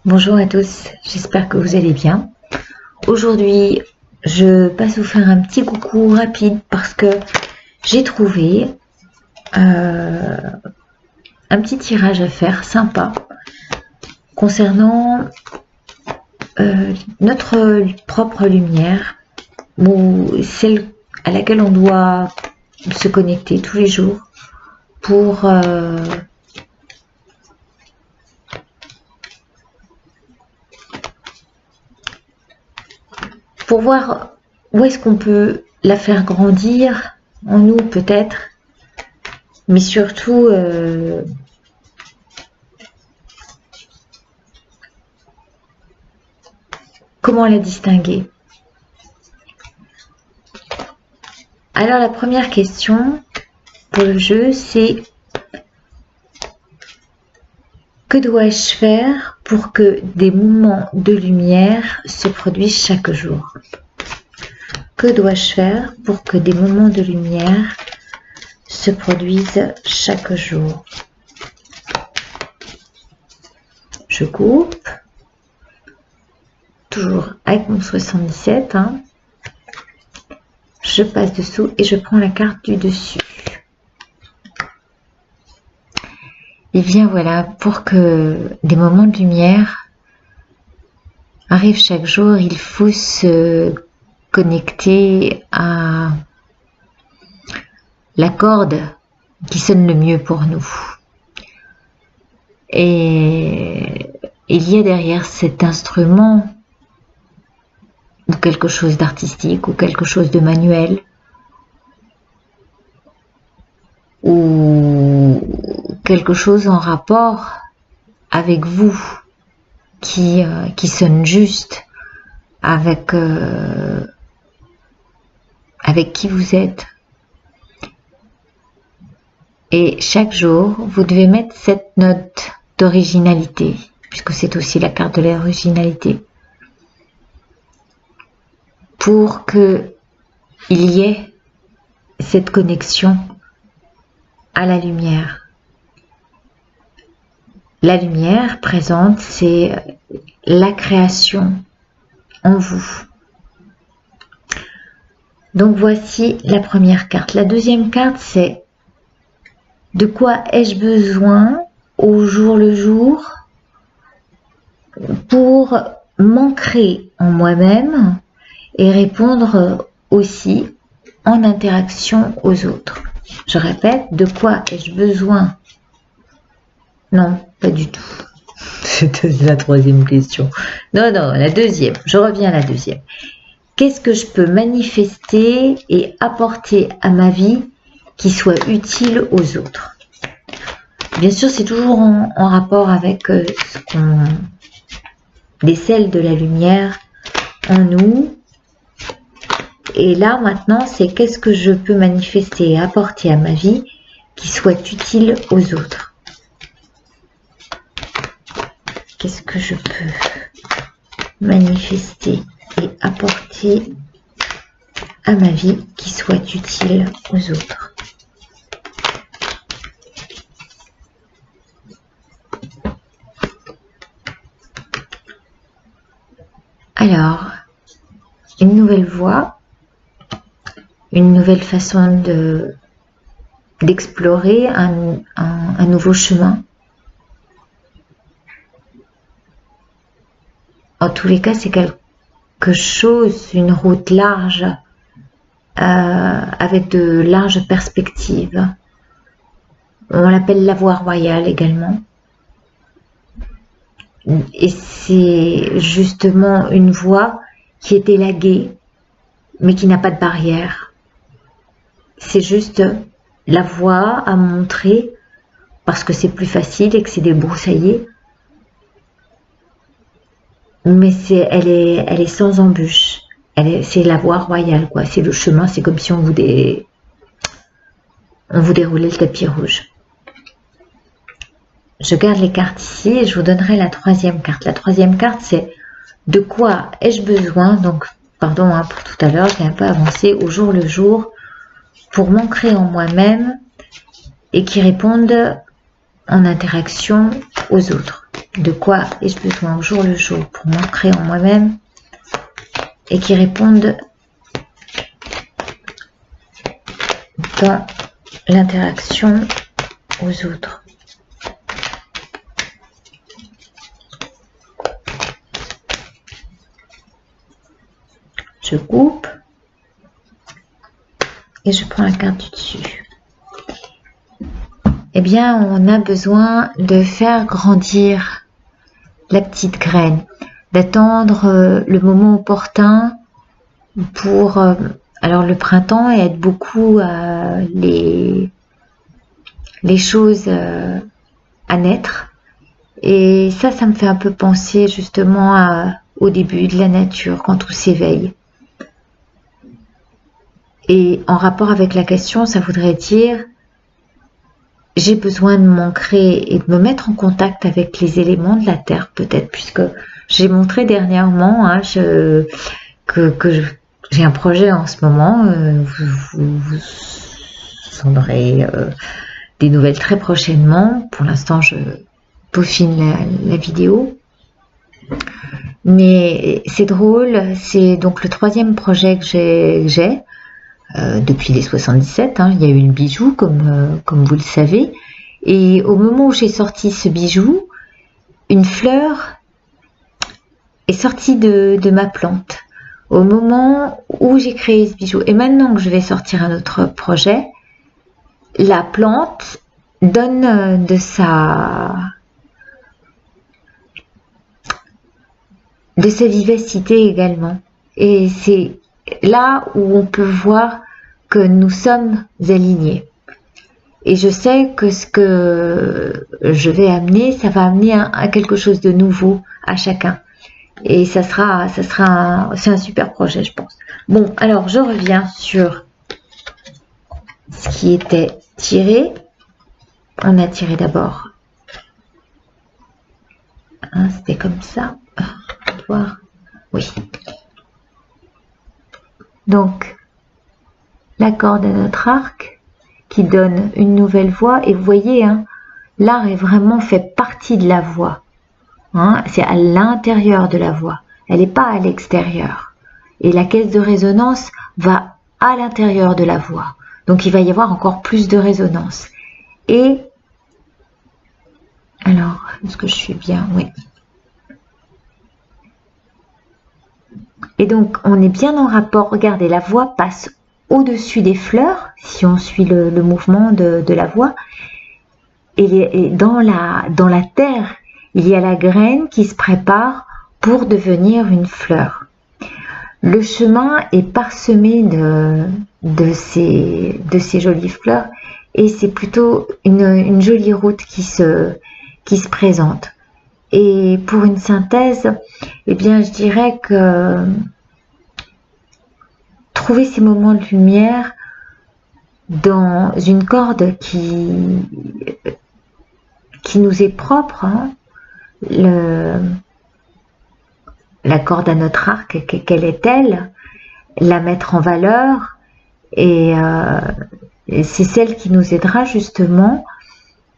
Bonjour à tous, j'espère que vous allez bien. Aujourd'hui, je passe vous faire un petit coucou rapide parce que j'ai trouvé un petit tirage à faire sympa concernant notre propre lumière, ou celle à laquelle on doit se connecter tous les jours pour voir où est-ce qu'on peut la faire grandir en nous peut-être, mais surtout comment la distinguer. Alors la première question pour le jeu, c'est: que dois-je faire pour que des moments de lumière se produisent chaque jour? Que dois-je faire pour que des moments de lumière se produisent chaque jour? Je coupe, toujours avec mon 77, hein. Je passe dessous et je prends la carte du dessus. Et bien voilà, pour que des moments de lumière arrivent chaque jour, il faut se connecter à la corde qui sonne le mieux pour nous. Et il y a derrière cet instrument ou quelque chose d'artistique ou quelque chose de manuel ou quelque chose en rapport avec vous qui sonne juste avec qui vous êtes. Et chaque jour, vous devez mettre cette note d'originalité, puisque c'est aussi la carte de l'originalité, pour que il y ait cette connexion à la lumière. La lumière présente, c'est la création en vous. Donc voici la première carte. La deuxième carte, c'est: de quoi ai-je besoin au jour le jour pour m'ancrer en moi-même et répondre aussi en interaction aux autres? Je répète, de quoi ai-je besoin? Non, pas du tout. C'était la troisième question. Non, la deuxième. Je reviens à la deuxième. Qu'est-ce que je peux manifester et apporter à ma vie qui soit utile aux autres? Bien sûr, c'est toujours en rapport avec ce qu'on décèle de la lumière en nous. Et là, maintenant, c'est qu'est-ce que je peux manifester et apporter à ma vie qui soit utile aux autres? Qu'est-ce que je peux manifester et apporter à ma vie qui soit utile aux autres? Alors, une nouvelle voie, une nouvelle façon d'explorer un nouveau chemin. En tous les cas, c'est quelque chose, une route large, avec de larges perspectives. On l'appelle la voie royale également. Et c'est justement une voie qui est élaguée, mais qui n'a pas de barrière. C'est juste la voie à montrer parce que c'est plus facile et que c'est débroussaillé. Mais elle est sans embûche. C'est la voie royale, quoi. C'est le chemin, c'est comme si on vous déroulait le tapis rouge. Je garde les cartes ici et je vous donnerai la troisième carte. La troisième carte, c'est: de quoi ai-je besoin? Donc, pardon pour tout à l'heure, j'ai un peu avancé, au jour le jour, pour m'ancrer en moi-même et qui répondent en interaction aux autres. De quoi ai-je besoin au jour le jour pour m'ancrer en moi-même et qui répondent dans l'interaction aux autres. Je coupe et je prends la carte du dessus. Eh bien, on a besoin de faire grandir la petite graine, d'attendre le moment opportun pour alors le printemps aide beaucoup les choses à naître, et ça me fait un peu penser justement au début de la nature quand tout s'éveille. Et en rapport avec la question, ça voudrait dire j'ai besoin de m'ancrer et de me mettre en contact avec les éléments de la terre, peut-être, puisque j'ai montré dernièrement que j'ai un projet en ce moment. Vous en aurez des nouvelles très prochainement. Pour l'instant, je peaufine la vidéo. Mais c'est drôle, c'est donc le 3e projet que j'ai. Depuis les 77, il y a eu le bijou comme vous le savez, et au moment où j'ai sorti ce bijou, une fleur est sortie de ma plante au moment où j'ai créé ce bijou. Et maintenant que je vais sortir un autre projet, la plante donne de sa vivacité également, et c'est là où on peut voir que nous sommes alignés. Et je sais que ce que je vais amener, ça va amener à quelque chose de nouveau à chacun. Et c'est un super projet, je pense. Bon, alors je reviens sur ce qui était tiré. On a tiré d'abord. C'était comme ça. On va voir. Oui. Donc, la corde à notre arc qui donne une nouvelle voix. Et vous voyez, l'art est vraiment fait partie de la voix. C'est à l'intérieur de la voix. Elle n'est pas à l'extérieur. Et la caisse de résonance va à l'intérieur de la voix. Donc, il va y avoir encore plus de résonance. Et, alors, est-ce que je suis bien? Oui. Et donc, on est bien en rapport. Regardez, la voix passe au-dessus des fleurs, si on suit le mouvement de la voix. Et dans la terre, il y a la graine qui se prépare pour devenir une fleur. Le chemin est parsemé de ces jolies fleurs, et c'est plutôt une jolie route qui se présente. Et pour une synthèse, eh bien, je dirais que trouver ces moments de lumière dans une corde qui nous est propre, la corde à notre arc, quelle est-elle? La mettre en valeur, et c'est celle qui nous aidera justement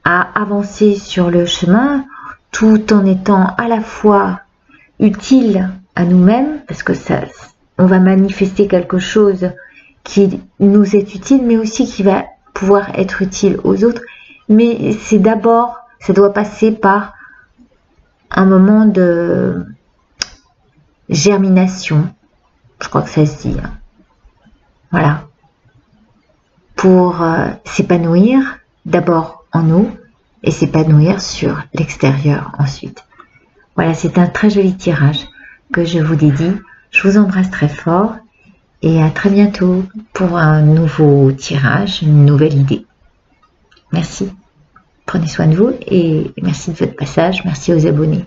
à avancer sur le chemin, tout en étant à la fois utile à nous-mêmes, parce que on va manifester quelque chose qui nous est utile, mais aussi qui va pouvoir être utile aux autres. Mais c'est d'abord, ça doit passer par un moment de germination, je crois que ça se dit. Voilà. Pour s'épanouir d'abord en nous et s'épanouir sur l'extérieur ensuite. Voilà, c'est un très joli tirage que je vous dédie. Je vous embrasse très fort et à très bientôt pour un nouveau tirage, une nouvelle idée. Merci. Prenez soin de vous et merci de votre passage. Merci aux abonnés.